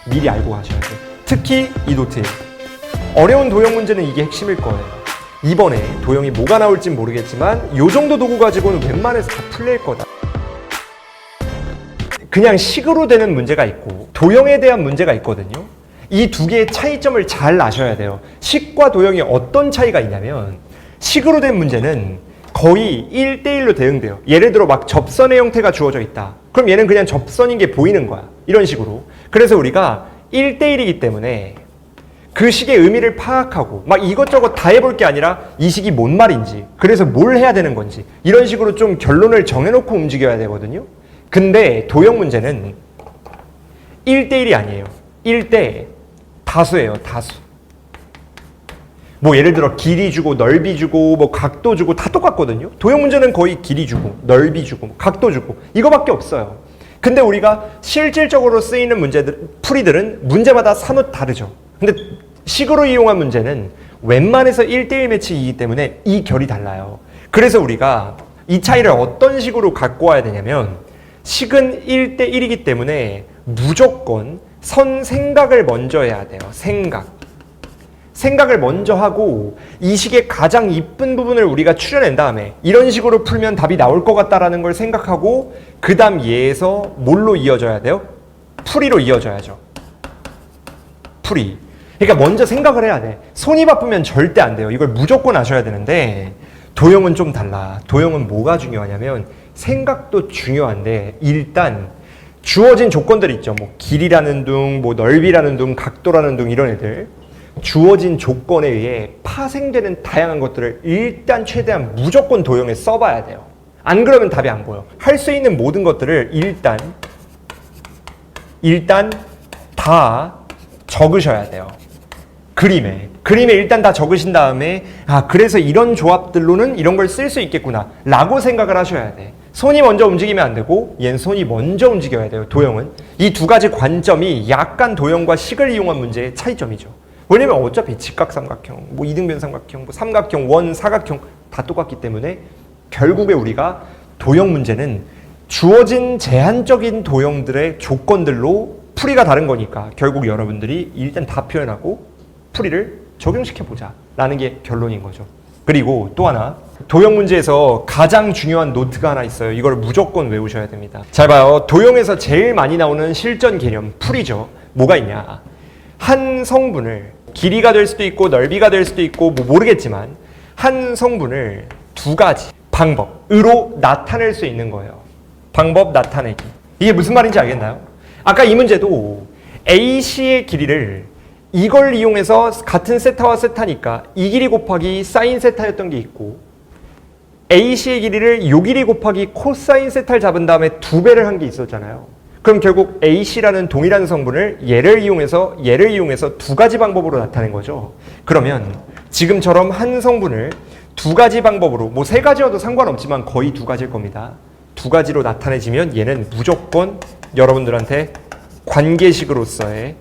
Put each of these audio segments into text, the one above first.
미리 알고 가셔야 돼요. 특히 이 노트 1. 어려운 도형 문제는 이게 핵심일 거예요. 이번에 도형이 뭐가 나올진 모르겠지만 이 정도 도구 가지고는 웬만해서 다 풀릴 거다. 그냥 식으로 되는 문제가 있고 도형에 대한 문제가 있거든요. 이 두 개의 차이점을 잘 아셔야 돼요. 식과 도형이 어떤 차이가 있냐면 식으로 된 문제는 거의 1대1로 대응돼요. 예를 들어 막 접선의 형태가 주어져 있다. 그럼 얘는 그냥 접선인 게 보이는 거야. 이런 식으로. 그래서 우리가 1대1이기 때문에 그 식의 의미를 파악하고 막 이것저것 다 해볼 게 아니라 이 식이 뭔 말인지, 그래서 뭘 해야 되는 건지 이런 식으로 좀 결론을 정해놓고 움직여야 되거든요. 근데 도형 문제는 1대1이 아니에요. 1대 다수예요. 다수. 뭐 예를 들어 길이 주고 넓이 주고 뭐 각도 주고 다 똑같거든요. 도형 문제는 거의 길이 주고 넓이 주고 각도 주고 이거밖에 없어요. 근데 우리가 실질적으로 쓰이는 풀이들은 문제마다 사뭇 다르죠. 근데 식으로 이용한 문제는 웬만해서 1대1 매치이기 때문에 이 결이 달라요. 그래서 우리가 이 차이를 어떤 식으로 갖고 와야 되냐면 식은 1대1이기 때문에 무조건 선 생각을 먼저 해야 돼요. 생각을 먼저 하고 이 식의 가장 이쁜 부분을 우리가 추려낸 다음에 이런 식으로 풀면 답이 나올 것 같다라는 걸 생각하고 그 다음 얘에서 뭘로 이어져야 돼요? 풀이로 이어져야죠. 풀이. 그러니까 먼저 생각을 해야 돼. 손이 바쁘면 절대 안 돼요. 이걸 무조건 아셔야 되는데 도형은 좀 달라. 도형은 뭐가 중요하냐면 생각도 중요한데 일단 주어진 조건들 있죠. 뭐 길이라는 둥, 뭐 넓이라는 둥, 각도라는 둥 이런 애들. 주어진 조건에 의해 파생되는 다양한 것들을 일단 최대한 무조건 도형에 써봐야 돼요. 안 그러면 답이 안 보여. 할 수 있는 모든 것들을 일단 다 적으셔야 돼요. 그림에 일단 다 적으신 다음에 그래서 이런 조합들로는 이런 걸 쓸 수 있겠구나 라고 생각을 하셔야 돼. 손이 먼저 움직이면 안 되고 얘는 손이 먼저 움직여야 돼요. 도형은. 이 두 가지 관점이 약간 도형과 식을 이용한 문제의 차이점이죠. 왜냐면 어차피 직각삼각형, 뭐 이등변 삼각형, 뭐 삼각형, 원, 사각형 다 똑같기 때문에 결국에 우리가 도형 문제는 주어진 제한적인 도형들의 조건들로 풀이가 다른 거니까 결국 여러분들이 일단 다 표현하고 풀이를 적용시켜보자 라는 게 결론인 거죠. 그리고 또 하나, 도형 문제에서 가장 중요한 노트가 하나 있어요. 이걸 무조건 외우셔야 됩니다. 잘 봐요. 도형에서 제일 많이 나오는 실전 개념, 풀이죠. 뭐가 있냐. 한 성분을 길이가 될 수도 있고 넓이가 될 수도 있고 뭐 모르겠지만 한 성분을 두 가지 방법으로 나타낼 수 있는 거예요. 방법 나타내기. 이게 무슨 말인지 알겠나요? 아까 이 문제도 AC의 길이를 이걸 이용해서 같은 세타와 세타니까 이 길이 곱하기 사인 세타였던 게 있고 AC의 길이를 요 길이 곱하기 코사인 세타를 잡은 다음에 2배를 한 게 있었잖아요. 그럼 결국 AC라는 동일한 성분을 얘를 이용해서 두 가지 방법으로 나타낸 거죠. 그러면 지금처럼 한 성분을 두 가지 방법으로, 뭐 세 가지여도 상관없지만 거의 두 가지일 겁니다. 두 가지로 나타내지면 얘는 무조건 여러분들한테 관계식으로서의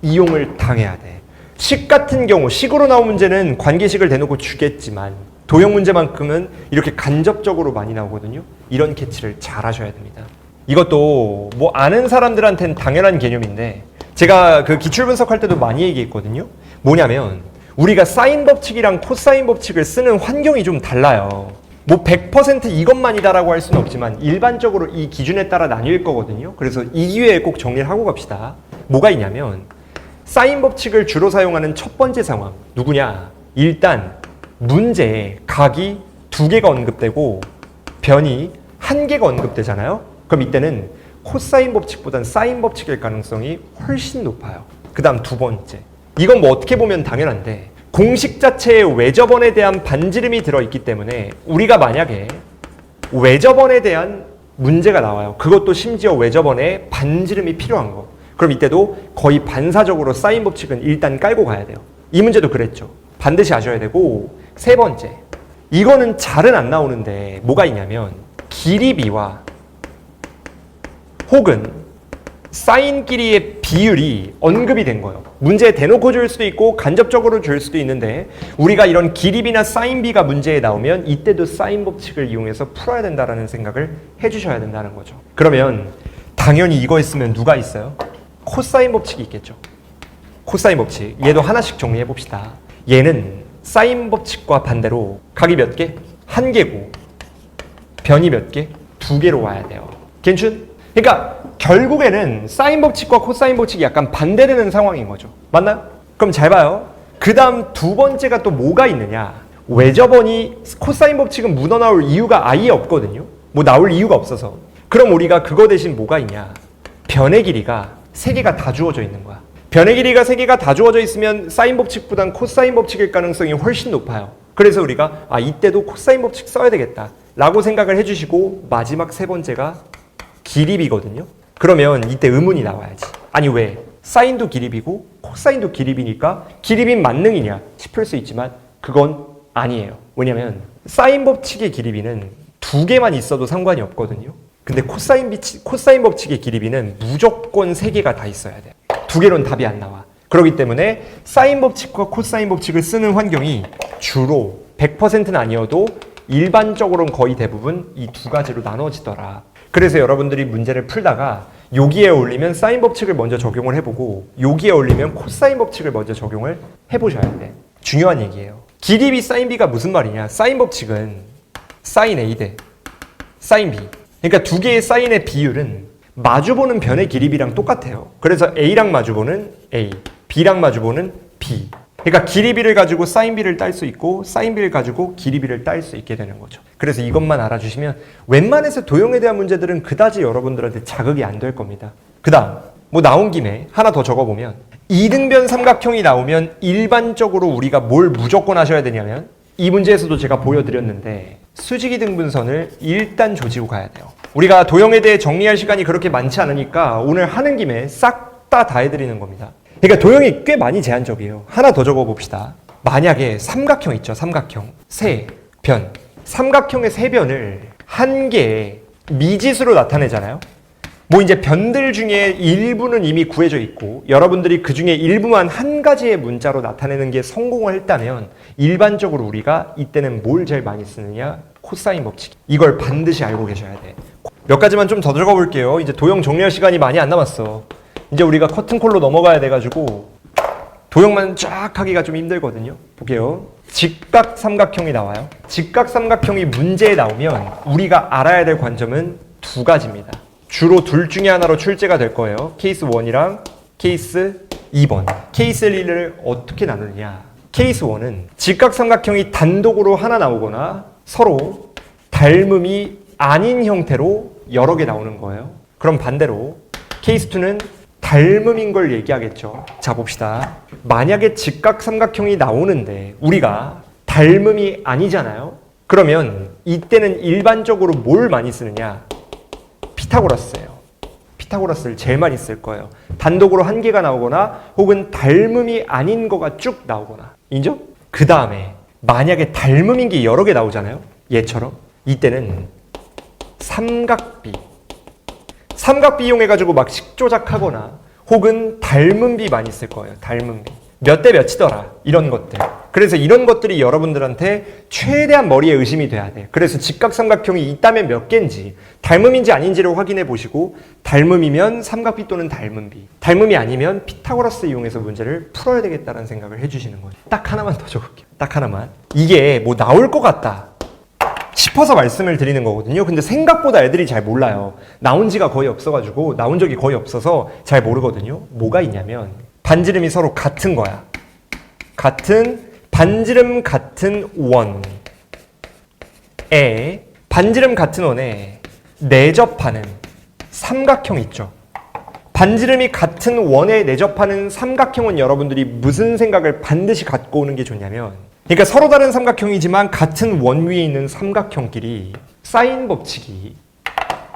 이용을 당해야 돼. 식 같은 경우, 식으로 나온 문제는 관계식을 대놓고 주겠지만 도형 문제만큼은 이렇게 간접적으로 많이 나오거든요. 이런 캐치를 잘 하셔야 됩니다. 이것도 뭐 아는 사람들한테는 당연한 개념인데 제가 그 기출분석할 때도 많이 얘기했거든요. 뭐냐면 우리가 사인 법칙이랑 코사인 법칙을 쓰는 환경이 좀 달라요. 뭐 100% 이것만이다라고 할 수는 없지만 일반적으로 이 기준에 따라 나뉠 거거든요. 그래서 이 기회에 꼭 정리를 하고 갑시다. 뭐가 있냐면 사인 법칙을 주로 사용하는 첫 번째 상황 누구냐? 일단 문제에 각이 2개가 언급되고 변이 1개가 언급되잖아요. 그럼 이때는 코사인 법칙보단 사인 법칙일 가능성이 훨씬 높아요. 그 다음 두 번째. 이건 뭐 어떻게 보면 당연한데 공식 자체에 외접원에 대한 반지름이 들어있기 때문에 우리가 만약에 외접원에 대한 문제가 나와요. 그것도 심지어 외접원에 반지름이 필요한 거. 그럼 이때도 거의 반사적으로 사인 법칙은 일단 깔고 가야 돼요. 이 문제도 그랬죠. 반드시 아셔야 되고 세 번째. 이거는 잘은 안 나오는데 뭐가 있냐면 길이비와 혹은 사인 길이의 비율이 언급이 된 거예요. 문제에 대놓고 줄 수도 있고 간접적으로 줄 수도 있는데 우리가 이런 길이비나 사인비가 문제에 나오면 이때도 사인 법칙을 이용해서 풀어야 된다는 생각을 해주셔야 된다는 거죠. 그러면 당연히 이거 있으면 누가 있어요? 코사인 법칙이 있겠죠. 코사인 법칙. 얘도 하나씩 정리해 봅시다. 얘는 사인 법칙과 반대로 각이 몇 개? 한 개고 변이 몇 개? 두 개로 와야 돼요. 괜춘? 그러니까 결국에는 사인 법칙과 코사인 법칙이 약간 반대되는 상황인 거죠. 맞나요? 그럼 잘 봐요. 그 다음 두 번째가 또 뭐가 있느냐? 외접원이 코사인 법칙은 묻어나올 이유가 아예 없거든요. 뭐 나올 이유가 없어서. 그럼 우리가 그거 대신 뭐가 있냐? 변의 길이가 세 개가 다 주어져 있는 거야. 변의 길이가 세 개가 다 주어져 있으면 사인 법칙보단 코사인 법칙일 가능성이 훨씬 높아요. 그래서 우리가 이때도 코사인 법칙 써야 되겠다 라고 생각을 해주시고, 마지막 세 번째가 기립이거든요. 그러면 이때 의문이 나와야지. 아니 왜? 사인도 기립이고 코사인도 기립이니까 기립인 만능이냐 싶을 수 있지만 그건 아니에요. 왜냐면 사인 법칙의 기립이는 두 개만 있어도 상관이 없거든요. 근데 코사인 법칙의 기립이는 무조건 세 개가 다 있어야 돼. 두 개로는 답이 안 나와. 그렇기 때문에 사인 법칙과 코사인 법칙을 쓰는 환경이 주로 100%는 아니어도 일반적으로는 거의 대부분 이 두 가지로 나눠지더라. 그래서 여러분들이 문제를 풀다가 여기에 올리면 사인 법칙을 먼저 적용을 해보고 여기에 올리면 코사인 법칙을 먼저 적용을 해보셔야 돼. 중요한 얘기예요. 기립이 사인 B가 무슨 말이냐? 사인 법칙은 사인 A 대 사인 B. 그러니까 두 개의 사인의 비율은 마주보는 변의 기립이랑 똑같아요. 그래서 A랑 마주보는 A, B랑 마주보는 B. 그러니까 기립이를 가지고 사인 B를 딸 수 있고 사인 B를 가지고 기립이를 딸 수 있게 되는 거죠. 그래서 이것만 알아주시면 웬만해서 도형에 대한 문제들은 그다지 여러분들한테 자극이 안 될 겁니다. 그 다음 뭐 나온 김에 하나 더 적어보면 이등변 삼각형이 나오면 일반적으로 우리가 뭘 무조건 하셔야 되냐면, 이 문제에서도 제가 보여드렸는데 수직이 등분선을 일단 조지고 가야 돼요. 우리가 도형에 대해 정리할 시간이 그렇게 많지 않으니까 오늘 하는 김에 싹 다 해드리는 겁니다. 그러니까 도형이 꽤 많이 제한적이에요. 하나 더 적어봅시다. 만약에 삼각형 있죠. 삼각형. 세 변. 삼각형의 세 변을 한 개의 미지수로 나타내잖아요. 뭐 이제 변들 중에 일부는 이미 구해져 있고 여러분들이 그 중에 일부만 한 가지의 문자로 나타내는 게 성공을 했다면 일반적으로 우리가 이때는 뭘 제일 많이 쓰느냐? 코사인 법칙. 이걸 반드시 알고 계셔야 돼. 몇 가지만 좀 더 적어볼게요. 이제 도형 정리할 시간이 많이 안 남았어. 이제 우리가 커튼콜로 넘어가야 돼가지고 도형만 쫙 하기가 좀 힘들거든요. 볼게요. 직각 삼각형이 나와요. 직각 삼각형이 문제에 나오면 우리가 알아야 될 관점은 두 가지입니다. 주로 둘 중에 하나로 출제가 될 거예요. 케이스 1이랑 케이스 2번. 케이스 1을 어떻게 나누느냐. 케이스 1은 직각 삼각형이 단독으로 하나 나오거나 서로 닮음이 아닌 형태로 여러 개 나오는 거예요. 그럼 반대로 케이스 2는 닮음인 걸 얘기하겠죠. 자, 봅시다. 만약에 직각 삼각형이 나오는데 우리가 닮음이 아니잖아요. 그러면 이때는 일반적으로 뭘 많이 쓰느냐? 피타고라스예요. 피타고라스를 제일 많이 쓸 거예요. 단독으로 한 개가 나오거나 혹은 닮음이 아닌 거가 쭉 나오거나. 인정? 그 다음에 만약에 닮음인 게 여러 개 나오잖아요. 얘처럼. 이때는 삼각비. 삼각비 이용해가지고 막 식조작하거나 혹은 닮음비 많이 쓸 거예요. 닮음비. 몇 대 몇이더라. 이런 것들. 그래서 이런 것들이 여러분들한테 최대한 머리에 의심이 돼야 돼. 그래서 직각삼각형이 있다면 몇 개인지, 닮음인지 아닌지를 확인해 보시고, 닮음이면 삼각비 또는 닮음비, 닮음이 아니면 피타고라스 이용해서 문제를 풀어야 되겠다는 생각을 해주시는 거죠. 딱 하나만 더 적을게요. 딱 하나만. 이게 뭐 나올 것 같다 싶어서 말씀을 드리는 거거든요. 근데 생각보다 애들이 잘 몰라요. 나온 지가 거의 없어가지고, 나온 적이 거의 없어서 잘 모르거든요. 뭐가 있냐면 반지름이 서로 같은 거야. 반지름 같은 원에 반지름 같은 원에 내접하는 삼각형 있죠. 반지름이 같은 원에 내접하는 삼각형은 여러분들이 무슨 생각을 반드시 갖고 오는 게 좋냐면, 그러니까 서로 다른 삼각형이지만 같은 원 위에 있는 삼각형끼리 사인 법칙이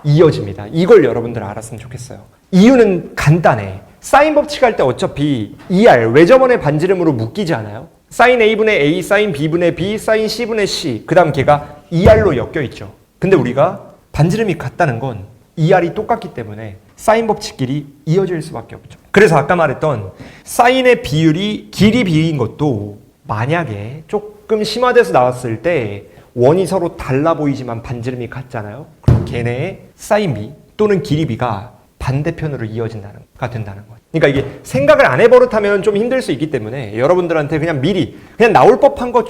이어집니다. 이걸 여러분들 알았으면 좋겠어요. 이유는 간단해. 사인 법칙 할 때 어차피 ER, 외접원의 반지름으로 묶이지 않아요? 사인 A분의 A, 사인 B분의 B, 사인 C분의 C, 그 다음 걔가 ER로 엮여있죠. 근데 우리가 반지름이 같다는 건 ER이 똑같기 때문에 사인 법칙끼리 이어질 수밖에 없죠. 그래서 아까 말했던 사인의 비율이 길이 비인 것도 만약에 조금 심화돼서 나왔을 때 원이 서로 달라 보이지만 반지름이 같잖아요. 그럼 걔네의 사인 B 또는 길이 B가 반대편으로 이어진다는 가 된다는 거죠. 그러니까 이게 생각을 안 해버릇하면 좀 힘들 수 있기 때문에 여러분들한테 그냥 미리 그냥 나올 법한 거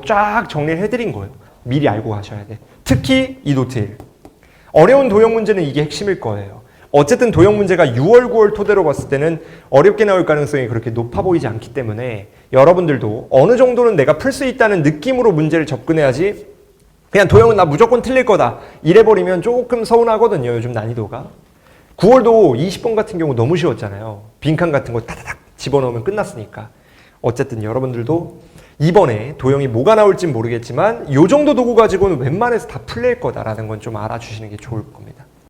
쫙 정리를 해드린 거예요. 미리 알고 가셔야 돼. 특히 이 노트 1. 어려운 도형 문제는 이게 핵심일 거예요. 어쨌든 도형 문제가 6월, 9월 토대로 봤을 때는 어렵게 나올 가능성이 그렇게 높아 보이지 않기 때문에 여러분들도 어느 정도는 내가 풀 수 있다는 느낌으로 문제를 접근해야지 그냥 도형은 나 무조건 틀릴 거다 이래버리면 조금 서운하거든요. 요즘 난이도가. 9월도 20번 같은 경우 너무 쉬웠잖아요. 빈칸 같은 거 타다닥 집어넣으면 끝났으니까. 어쨌든 여러분들도 이번에 도형이 뭐가 나올진 모르겠지만 이 정도 도구 가지고는 웬만해서 다 풀릴 거다라는 건 좀 알아주시는 게 좋을 겁니다.